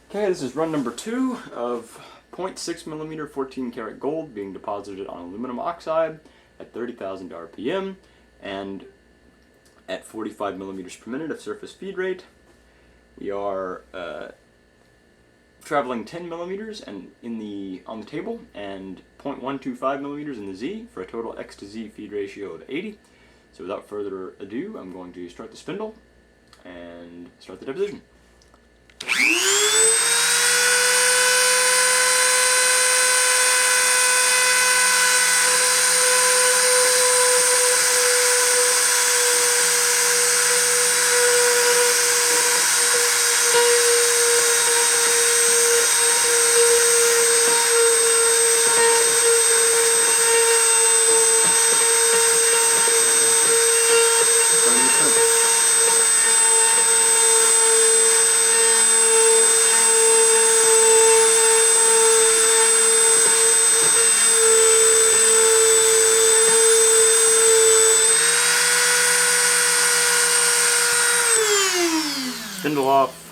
Okay, this is run number 2 of 0.6mm 14 karat gold being deposited on aluminum oxide at 30,000 RPM and at 45 millimeters per minute of surface feed rate. We are traveling 10 millimeters and on the table and 0.125 millimeters in the Z for a total X to Z feed ratio of 80. So without further ado, I'm going to start the spindle and start the deposition. Spindle off.